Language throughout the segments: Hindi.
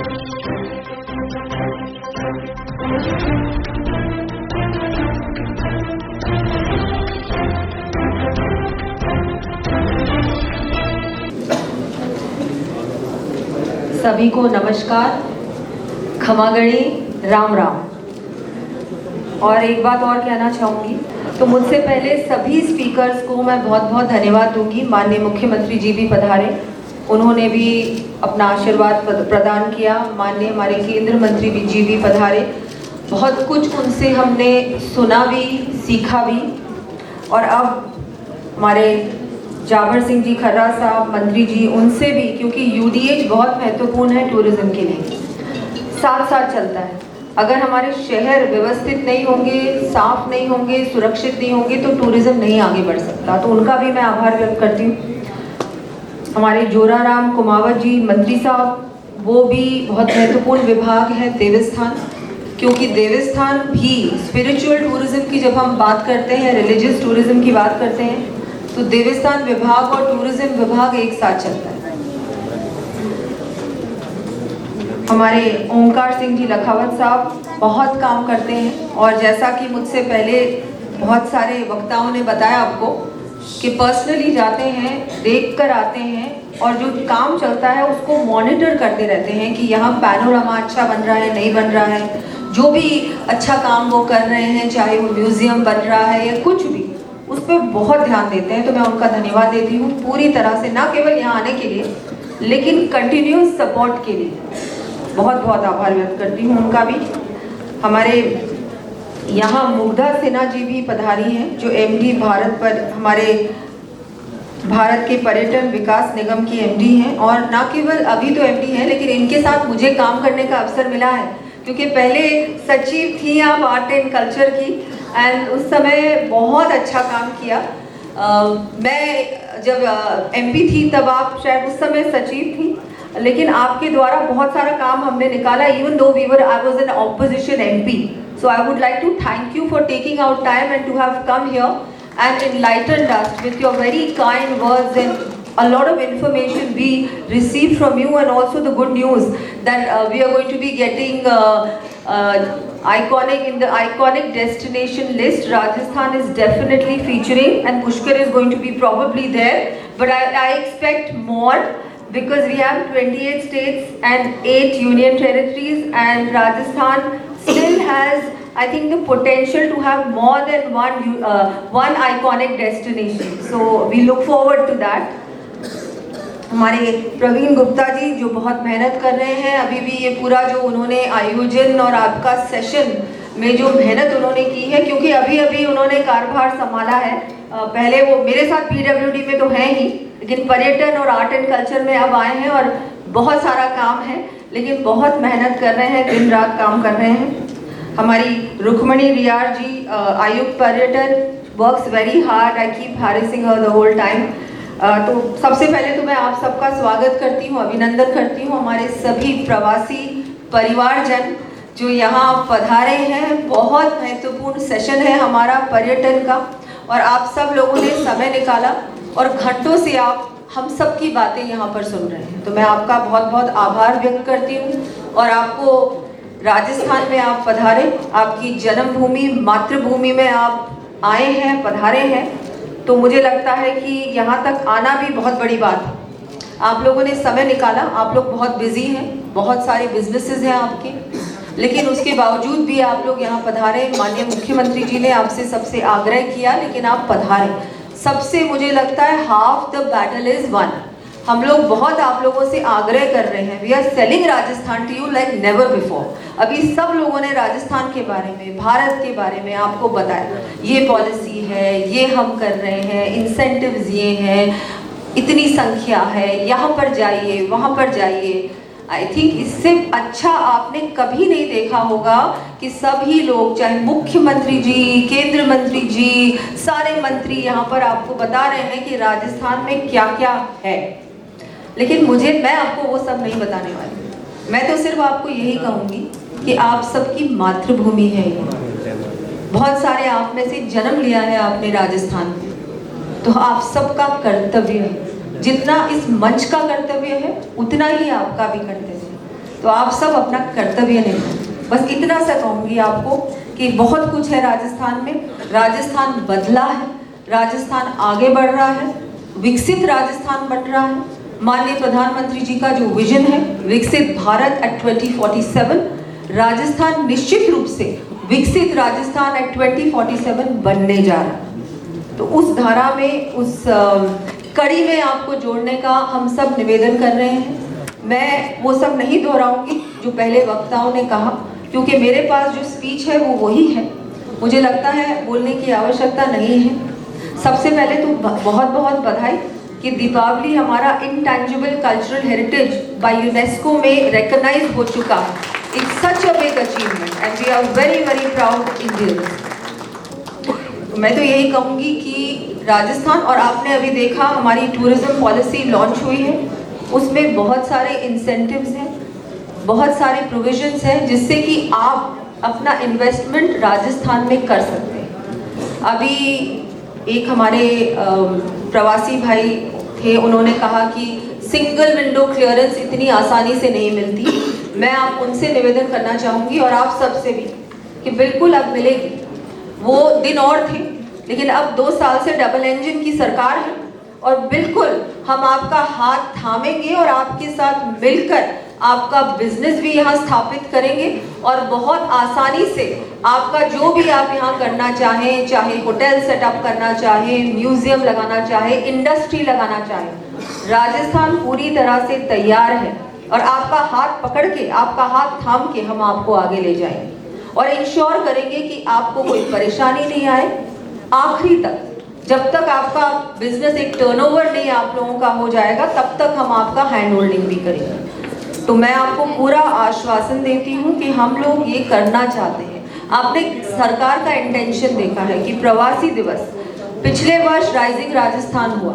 सभी को नमस्कार, खमागणी, राम राम। और एक बात और कहना चाहूँगी, तो मुझसे पहले सभी स्पीकर्स को मैं बहुत बहुत धन्यवाद दूंगी। माननीय मुख्यमंत्री जी भी पधारे, उन्होंने भी अपना आशीर्वाद प्रदान किया। माननीय हमारे केंद्र मंत्री जी भी पधारे, बहुत कुछ उनसे हमने सुना भी, सीखा भी। और अब हमारे जाबर सिंह जी खर्रा साहब मंत्री जी, उनसे भी, क्योंकि यूडीएच बहुत महत्वपूर्ण है टूरिज्म के लिए, साथ साथ चलता है। अगर हमारे शहर व्यवस्थित नहीं होंगे, साफ नहीं होंगे, सुरक्षित नहीं होंगे, तो टूरिज्म नहीं आगे बढ़ सकता। तो उनका भी मैं आभार व्यक्त करती हूँ। हमारे जोराराम कुमावत जी मंत्री साहब, वो भी बहुत महत्वपूर्ण विभाग है देवस्थान, क्योंकि देवस्थान भी स्पिरिचुअल टूरिज्म की जब हम बात करते हैं, रिलीजियस टूरिज्म की बात करते हैं, तो देवस्थान विभाग और टूरिज्म विभाग एक साथ चलता है। हमारे ओंकार सिंह जी लखावत साहब बहुत काम करते हैं, और जैसा कि मुझसे पहले बहुत सारे वक्ताओं ने बताया आपको कि पर्सनली जाते हैं, देख कर आते हैं, और जो काम चलता है उसको मॉनिटर करते रहते हैं कि यहाँ पैनोरामा अच्छा बन रहा है, नहीं बन रहा है। जो भी अच्छा काम वो कर रहे हैं, चाहे वो म्यूजियम बन रहा है या कुछ भी, उस पर बहुत ध्यान देते हैं। तो मैं उनका धन्यवाद देती हूँ पूरी तरह से, ना केवल यहाँ आने के लिए, लेकिन कंटिन्यूस सपोर्ट के लिए बहुत बहुत आभार व्यक्त करती हूँ उनका भी। हमारे यहाँ मुग्धा सिन्हा जी भी पधारी हैं, जो एमडी हमारे भारत के पर्यटन विकास निगम की एमडी हैं, और ना केवल अभी तो एमडी हैं, लेकिन इनके साथ मुझे काम करने का अवसर मिला है, क्योंकि पहले सचिव थी आप आर्ट एंड कल्चर की, एंड उस समय बहुत अच्छा काम किया। मैं जब एमपी थी तब आप शायद उस समय सचिव थी, लेकिन आपके द्वारा बहुत सारा काम हमने निकाला, even though I was an opposition MP. So I would like to thank you for taking out time and to have come here and enlightened us with your very kind words, and a lot of information we received from you, and also the good news that we are going to be getting in the iconic destination list. Rajasthan is definitely featuring, and Pushkar is going to be probably there, but I expect more, because we have 28 states and 8 union territories, and Rajasthan still has, I think, the potential to have more than one iconic destination. So we look forward to that. हमारे प्रवीण गुप्ता जी जो बहुत मेहनत कर रहे हैं, अभी भी ये पूरा जो उन्होंने आयोजन और आपका सेशन में जो मेहनत उन्होंने की है, क्योंकि अभी अभी उन्होंने कार्यभार संभाला है। पहले वो मेरे साथ पीडब्ल्यूडी में तो हैं ही, लेकिन पर्यटन और आर्ट एंड कल्चर में अब आए हैं, और बहुत सारा काम है, लेकिन बहुत मेहनत कर रहे हैं, दिन रात काम कर रहे हैं। हमारी रुक्मणी रियार जी आयुक्त पर्यटन works very hard, I keep harassing her the whole time. तो सबसे पहले तो मैं आप सबका स्वागत करती हूँ, अभिनंदन करती हूँ। हमारे सभी प्रवासी परिवारजन जो यहाँ पधारे हैं, बहुत महत्वपूर्ण सेशन है हमारा पर्यटन का, और आप सब लोगों ने समय निकाला और घंटों से आप हम सब की बातें यहाँ पर सुन रहे हैं। तो मैं आपका बहुत बहुत आभार व्यक्त करती हूँ। और आपको राजस्थान में आप पधारे, आपकी जन्मभूमि मातृभूमि में आप आए हैं, पधारे हैं, तो मुझे लगता है कि यहाँ तक आना भी बहुत बड़ी बात है। आप लोगों ने समय निकाला, आप लोग बहुत बिजी हैं, बहुत सारे बिजनेसेस हैं आपके, लेकिन उसके बावजूद भी आप लोग यहाँ पधारे। माननीय मुख्यमंत्री जी ने आपसे सबसे आग्रह किया, लेकिन आप पधारे। सबसे मुझे लगता है half the battle is one. हम लोग बहुत आप लोगों से आग्रह कर रहे हैं, we are selling Rajasthan to you like never before. अभी सब लोगों ने राजस्थान के बारे में, भारत के बारे में आपको बताया, ये पॉलिसी है, ये हम कर रहे हैं, इंसेंटिव्स ये हैं, इतनी संख्या है, यहाँ पर जाइए, वहाँ पर जाइए। आई थिंक इससे अच्छा आपने कभी नहीं देखा होगा कि सभी लोग, चाहे मुख्यमंत्री जी, केंद्र मंत्री जी, सारे मंत्री यहाँ पर आपको बता रहे हैं कि राजस्थान में क्या क्या है। लेकिन मैं आपको वो सब नहीं बताने वाली। मैं तो सिर्फ आपको यही कहूँगी कि आप सबकी मातृभूमि है ये। बहुत सारे आप में से जन्म लिया है आपने राजस्थान में, तो आप सबका कर्तव्य है, जितना इस मंच का कर्तव्य है उतना ही आपका भी कर्तव्य है तो आप सब अपना कर्तव्य निभाएं। बस इतना सा कहूँगी आपको कि बहुत कुछ है राजस्थान में। राजस्थान बदला है, राजस्थान आगे बढ़ रहा है, विकसित राजस्थान बन रहा है। माननीय प्रधानमंत्री जी का जो विजन है विकसित भारत एट 2047, राजस्थान निश्चित रूप से विकसित राजस्थान एट 2047 बनने जा रहा है। तो उस धारा में, उस कड़ी में आपको जोड़ने का हम सब निवेदन कर रहे हैं। मैं वो सब नहीं दोहराऊंगी जो पहले वक्ताओं ने कहा, क्योंकि मेरे पास जो स्पीच है वो वही है, मुझे लगता है बोलने की आवश्यकता नहीं है। सबसे पहले तो बहुत बहुत बधाई कि दीपावली हमारा intangible cultural heritage by UNESCO में रिकॉग्नाइज हो चुका है। It's such a big achievement and we are very very proud Indians. मैं तो यही कहूँगी कि राजस्थान, और आपने अभी देखा हमारी टूरिज्म पॉलिसी लॉन्च हुई है, उसमें बहुत सारे इंसेंटिव्स हैं, बहुत सारे प्रोविजंस हैं जिससे कि आप अपना इन्वेस्टमेंट राजस्थान में कर सकते हैं। अभी एक हमारे प्रवासी भाई थे, उन्होंने कहा कि सिंगल विंडो क्लियरेंस इतनी आसानी से नहीं मिलती। मैं आप उनसे निवेदन करना चाहूँगी और आप सबसे भी कि बिल्कुल अब मिलेगी। वो दिन और थे, लेकिन अब 2 साल से डबल इंजन की सरकार है और बिल्कुल हम आपका हाथ थामेंगे और आपके साथ मिलकर आपका बिजनेस भी यहाँ स्थापित करेंगे और बहुत आसानी से आपका जो भी आप यहाँ करना चाहें, चाहे होटल सेटअप करना चाहें, म्यूजियम लगाना चाहे, इंडस्ट्री लगाना चाहें, राजस्थान पूरी तरह से तैयार है और आपका हाथ पकड़ के, आपका हाथ थाम के हम आपको आगे ले जाएंगे और इंश्योर करेंगे कि आपको कोई परेशानी नहीं आए आखिरी तक। जब तक आपका बिजनेस एक टर्नओवर नहीं आप लोगों का हो जाएगा, तब तक हम आपका हैंड होल्डिंग भी करेंगे। तो मैं आपको पूरा आश्वासन देती हूँ कि हम लोग ये करना चाहते हैं। आपने सरकार का इंटेंशन देखा है कि प्रवासी दिवस पिछले वर्ष राइजिंग राजस्थान हुआ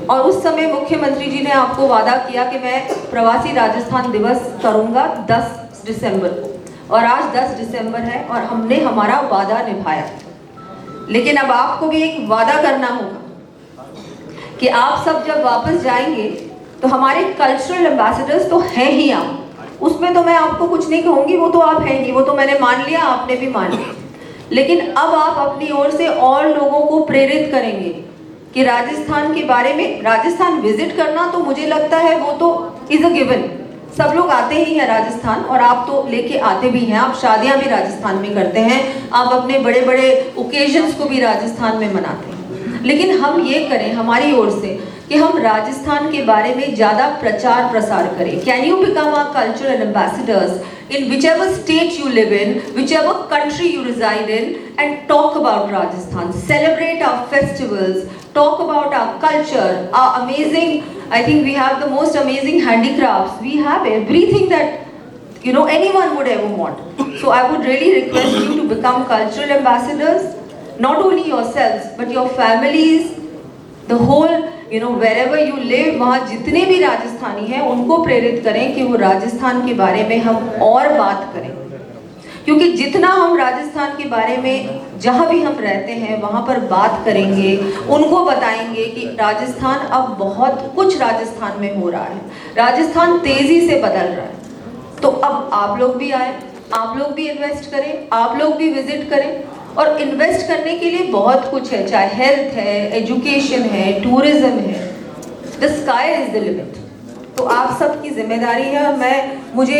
और उस समय मुख्यमंत्री जी ने आपको वादा किया कि मैं प्रवासी राजस्थान दिवस करूँगा 10 दिसंबर को, और आज 10 दिसंबर है और हमने हमारा वादा निभाया। लेकिन अब आपको भी एक वादा करना होगा कि आप सब जब वापस जाएंगे तो हमारे कल्चरल एम्बेसडर्स तो हैं ही आप, उसमें तो मैं आपको कुछ नहीं कहूँगी, वो तो आप हैं ही, वो तो मैंने मान लिया, आपने भी मान लिया। लेकिन अब आप अपनी ओर से और लोगों को प्रेरित करेंगे कि राजस्थान के बारे में, राजस्थान विजिट करना तो मुझे लगता है वो तो इज़ अ गिवन, सब लोग आते ही हैं राजस्थान और आप तो लेके आते भी हैं, आप शादियां भी राजस्थान में करते हैं, आप अपने बड़े बड़े ओकेजन्स को भी राजस्थान में मनाते हैं। लेकिन हम ये करें हमारी ओर से कि हम राजस्थान के बारे में ज़्यादा प्रचार प्रसार करें। Can you become our cultural ambassadors in whichever state you live in, whichever country you reside in, and talk about Rajasthan, celebrate our festivals, talk about our culture, our amazing, I think we have the most amazing handicrafts, we have everything that anyone would ever want. So I would really request you to become cultural ambassadors, not only yourselves but your families, the whole wherever you live, वहाँ जितने भी राजस्थानी हैं उनको प्रेरित करें कि वो राजस्थान के बारे में हम और बात करें, क्योंकि जितना हम राजस्थान के बारे में जहाँ भी हम रहते हैं वहाँ पर बात करेंगे, उनको बताएंगे कि राजस्थान अब बहुत कुछ राजस्थान में हो रहा है, राजस्थान तेज़ी से बदल रहा है। तो अब आप लोग भी आए, आप लोग भी इन्वेस्ट करें, आप लोग भी विजिट करें। और इन्वेस्ट करने के लिए बहुत कुछ है, चाहे हेल्थ है, एजुकेशन है, टूरिज्म है, the sky is the limit. तो आप सब की जिम्मेदारी है और मुझे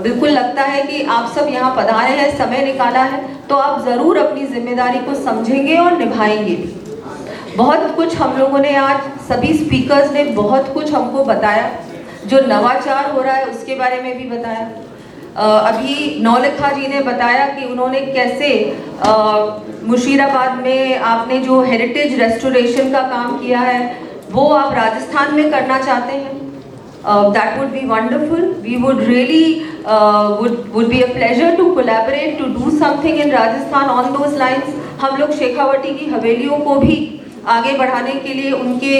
बिल्कुल लगता है कि आप सब यहाँ पधारे हैं, समय निकाला है, तो आप ज़रूर अपनी जिम्मेदारी को समझेंगे और निभाएंगे भी। बहुत कुछ हम लोगों ने आज, सभी स्पीकर्स ने बहुत कुछ हमको बताया, जो नवाचार हो रहा है उसके बारे में भी बताया। अभी नौलखा जी ने बताया कि उन्होंने कैसे मुशीराबाद में आपने जो हेरिटेज रेस्टोरेशन का काम किया है वो आप राजस्थान में करना चाहते हैं। That would be wonderful, we would really would be a pleasure to collaborate to do something in Rajasthan on those lines। हम लोग शेखावटी की हवेलियों को भी आगे बढ़ाने के लिए, उनके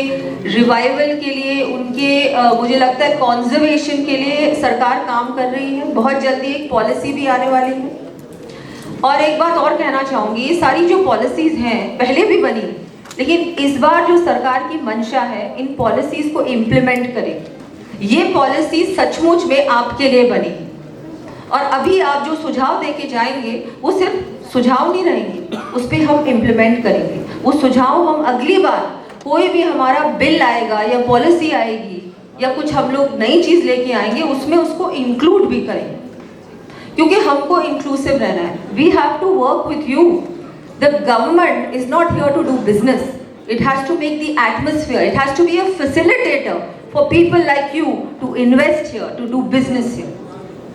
रिवाइवल के लिए, उनके मुझे लगता है कॉन्जर्वेशन के लिए सरकार काम कर रही है। बहुत जल्दी एक पॉलिसी भी आने वाली है। और एक बात और कहना चाहूँगी, ये सारी जो पॉलिसीज़ हैं पहले भी बनी, लेकिन इस बार जो सरकार की मंशा है इन पॉलिसीज़ को इम्प्लीमेंट करें। ये पॉलिसी सचमुच में आपके लिए बनी है। और अभी आप जो सुझाव देके जाएंगे वो सिर्फ सुझाव नहीं रहेंगे, उस पर हम इम्प्लीमेंट करेंगे। वो सुझाव हम अगली बार कोई भी हमारा बिल आएगा या पॉलिसी आएगी या कुछ हम लोग नई चीज़ लेके आएंगे उसमें उसको इंक्लूड भी करेंगे, क्योंकि हमको इंक्लूसिव रहना है। We have to work with you. The government is not here to do business, it has to make the atmosphere, it has to be a facilitator for people like you to invest here, to do business here,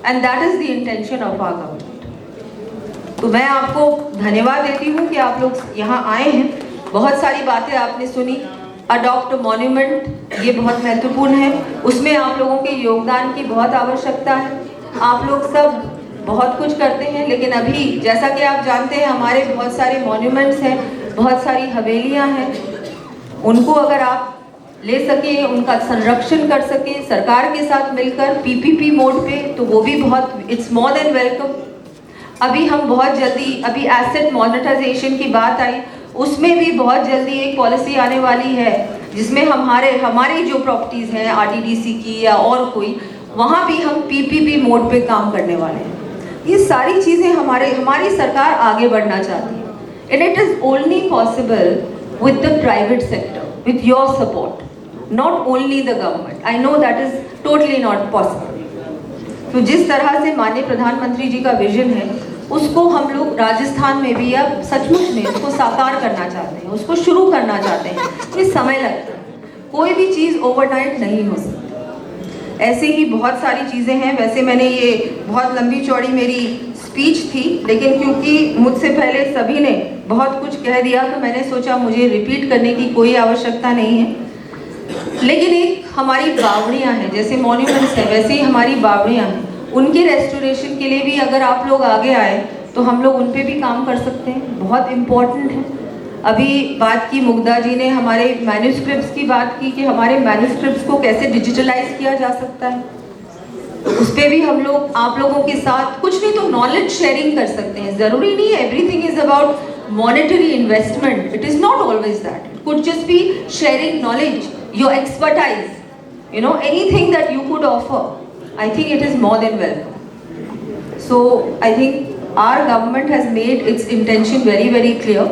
and that is the intention of our government. तो मैं आपको धन्यवाद देती हूँ कि आप लोग यहाँ आए हैं। बहुत सारी बातें आपने सुनी। अडॉप्ट मॉन्यूमेंट, ये बहुत महत्वपूर्ण है, उसमें आप लोगों के योगदान की बहुत आवश्यकता है। आप लोग सब बहुत कुछ करते हैं, लेकिन अभी जैसा कि आप जानते हैं हमारे बहुत सारे मॉन्यूमेंट्स हैं, बहुत सारी हवेलियां हैं, उनको अगर आप ले सकें, उनका संरक्षण कर सकें सरकार के साथ मिलकर पीपीपी मोड पे, तो वो भी बहुत, इट्स मोर देन वेलकम। अभी हम बहुत जल्दी, अभी एसेट मोनेटाइजेशन की बात आई, उसमें भी बहुत जल्दी एक पॉलिसी आने वाली है जिसमें हमारी जो प्रॉपर्टीज़ हैं आरटीडीसी की या और कोई, वहाँ भी हम पीपीपी मोड पे काम करने वाले हैं। ये सारी चीज़ें हमारी सरकार आगे बढ़ना चाहती है, and it is only possible with the private sector, with your support, not only the government. I know that is totally not possible. तो जिस तरह से माननीय प्रधानमंत्री जी का विजन है, उसको हम लोग राजस्थान में भी अब सचमुच में उसको साकार करना चाहते हैं, उसको शुरू करना चाहते हैं। ये समय लगता है, कोई भी चीज़ ओवरनाइट नहीं हो सकती। ऐसे ही बहुत सारी चीज़ें हैं। वैसे मैंने ये बहुत लंबी चौड़ी मेरी स्पीच थी, लेकिन क्योंकि मुझसे पहले सभी ने बहुत कुछ कह दिया तो मैंने सोचा मुझे रिपीट करने की कोई आवश्यकता नहीं है। लेकिन एक हमारी बावड़ियाँ हैं, जैसे मॉन्यूमेंट्स हैं वैसे ही हमारी बावड़ियाँ हैं, उनके रेस्टोरेशन के लिए भी अगर आप लोग आगे आए तो हम लोग उन पे भी काम कर सकते हैं, बहुत इम्पोर्टेंट है। अभी बात की मुग्धा जी ने हमारे मैन्यूस्क्रिप्ट्स की बात की कि हमारे मैन्यूस्क्रिप्ट्स को कैसे डिजिटलाइज किया जा सकता है, तो उस पर भी हम लोग आप लोगों के साथ कुछ नहीं तो नॉलेज शेयरिंग कर सकते हैं। ज़रूरी नहीं है everything is about monetary investment, it is not always that, it could just be sharing knowledge, your expertise, you know, anything that you could offer, I think it is more than welcome. So I think our government has made its intention very very clear.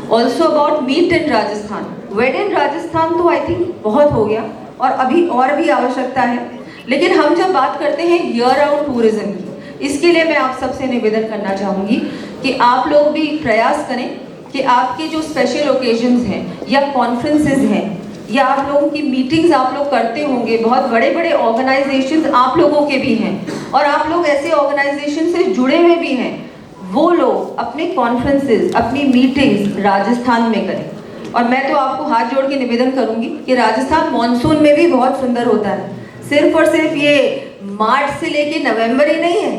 Also about meet in Rajasthan, wed in Rajasthan तो I think बहुत हो गया और अभी और भी आवश्यकता है। लेकिन हम जब बात करते हैं ईयर राउंड टूरिज्म की, इसके लिए मैं आप सबसे निवेदन करना चाहूँगी कि आप लोग भी प्रयास करें कि आपके जो स्पेशल ओकेजन्स हैं या कॉन्फ्रेंसेज हैं या आप लोगों की मीटिंग्स आप लोग करते होंगे, बहुत बड़े बड़े ऑर्गेनाइजेशंस आप लोगों के भी हैं और आप लोग ऐसे ऑर्गेनाइजेशन से जुड़े हुए भी हैं, वो लोग अपने कॉन्फ्रेंसेस, अपनी मीटिंग्स राजस्थान में करें। और मैं तो आपको हाथ जोड़ के निवेदन करूंगी कि राजस्थान मॉनसून में भी बहुत सुंदर होता है, सिर्फ और सिर्फ ये मार्च से लेके नवंबर ही नहीं है,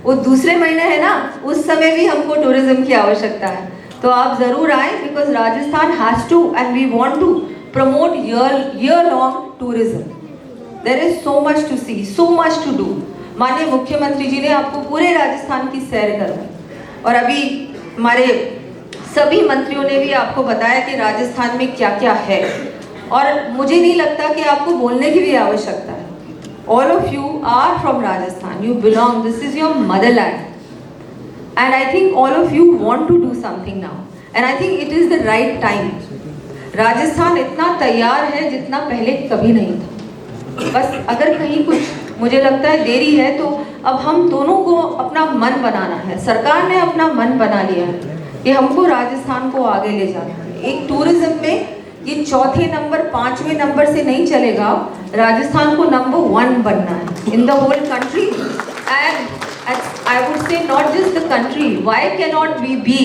वो दूसरे महीने है ना, उस समय भी हमको टूरिज्म की आवश्यकता है। तो आप ज़रूर आएँ, because Rajasthan has to and we want to promote year-long tourism. There is so much to see, so much to do. माननीय मुख्यमंत्री जी ने आपको पूरे राजस्थान की सैर करवाई और अभी हमारे सभी मंत्रियों ने भी आपको बताया कि राजस्थान में क्या क्या है, और मुझे नहीं लगता कि आपको बोलने की भी आवश्यकता है। All of you are from Rajasthan, you belong, this is your motherland, and I think all of you want to do something now, and I think it is the right time. Rajasthan इतना तैयार है जितना पहले कभी नहीं था। बस अगर कहीं कुछ मुझे लगता है देरी है तो अब हम दोनों को अपना मन बनाना है। सरकार ने अपना मन बना लिया है कि हमको राजस्थान को आगे ले जाना है। एक टूरिज्म में ये चौथे नंबर 5वें नंबर से नहीं चलेगा, राजस्थान को नंबर 1 बनना है in the whole country, and I would say not just the country, why can not we be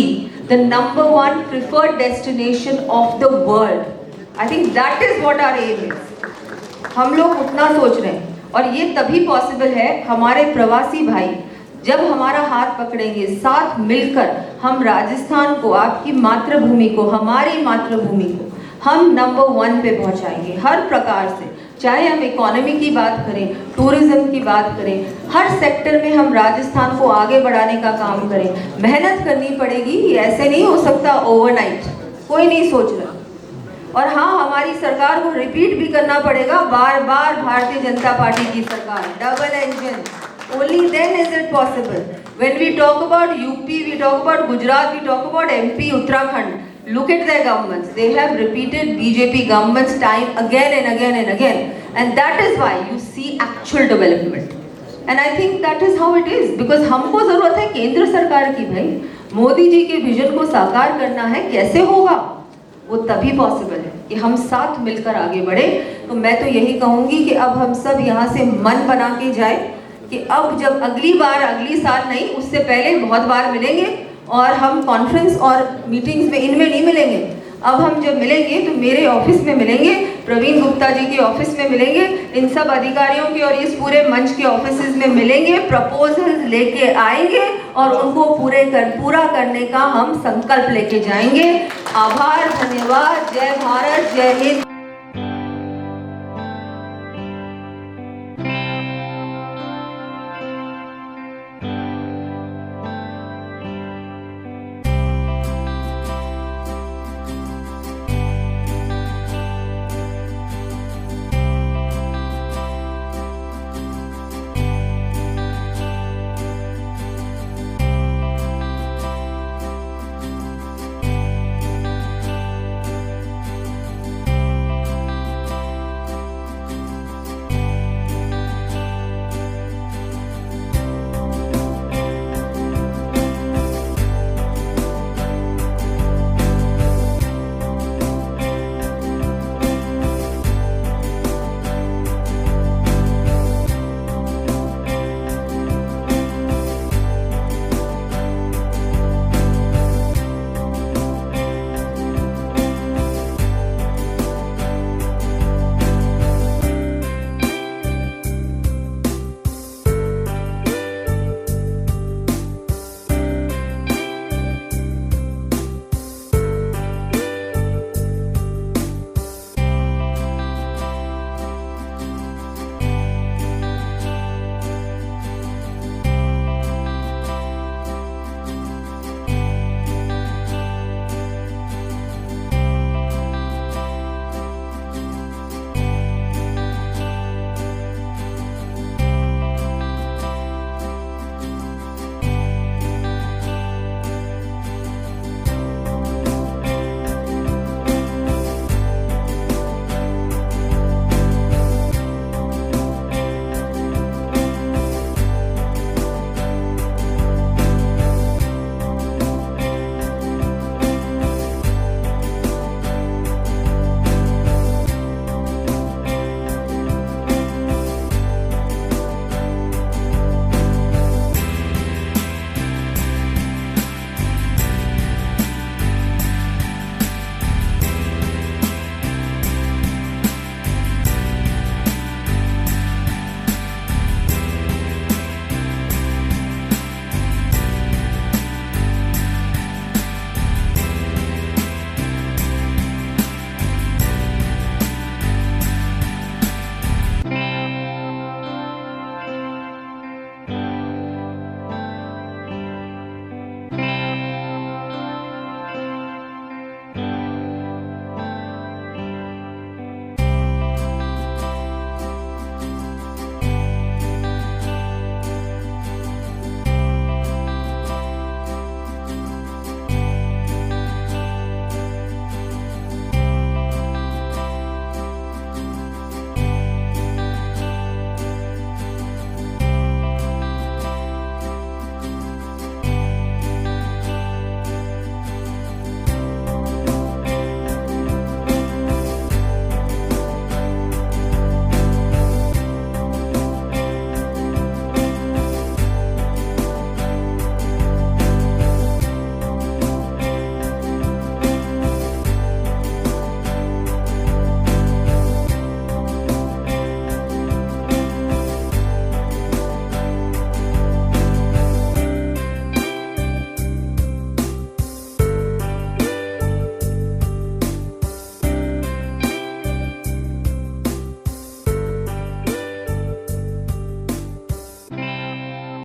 the number 1 preferred destination of the world? I think that is what our aim is. हम लोग उतना सोच रहे हैं और ये तभी पॉसिबल है, हमारे प्रवासी भाई जब हमारा हाथ पकड़ेंगे, साथ मिलकर हम राजस्थान को, आपकी मातृभूमि को, हमारी मातृभूमि को हम नंबर 1 पे पहुंचाएंगे हर प्रकार से। चाहे हम इकोनॉमी की बात करें, टूरिज्म की बात करें, हर सेक्टर में हम राजस्थान को आगे बढ़ाने का काम करें। मेहनत करनी पड़ेगी, ये ऐसे नहीं हो सकता ओवरनाइट, कोई नहीं सोच रहा। और हाँ, हमारी सरकार को रिपीट भी करना पड़ेगा बार बार, भारतीय जनता पार्टी की सरकार, double engine, only then is it possible. When we talk about UP, we talk about Gujarat, we talk about MP, Uttarakhand. Look at their governments. They have repeated BJP governments time again and again and again. And that is why you see actual development. And I think that is how it is. Because हमको ज़रूरत है केंद्र सरकार की भाई. मोदी जी के विजन को साकार करना है, कैसे होगा? वो तभी पॉसिबल है कि हम साथ मिलकर आगे बढ़े. तो मैं तो यही कहूँगी कि अब हम सब यहाँ से मन बना के जाए कि अब जब अगली बार, अगली साल नहीं, उससे पहले बहुत बार मिलेंगे और हम कॉन्फ्रेंस और मीटिंग्स में इनमें नहीं मिलेंगे. अब हम जब मिलेंगे तो मेरे ऑफिस में मिलेंगे, प्रवीण गुप्ता जी के ऑफिस में मिलेंगे, इन सब अधिकारियों के और इस पूरे मंच के ऑफिसेज में मिलेंगे, प्रपोजल्स लेके आएंगे और उनको पूरा करने का हम संकल्प लेके जाएंगे. आभार, धन्यवाद, जय भारत, जय हिंद.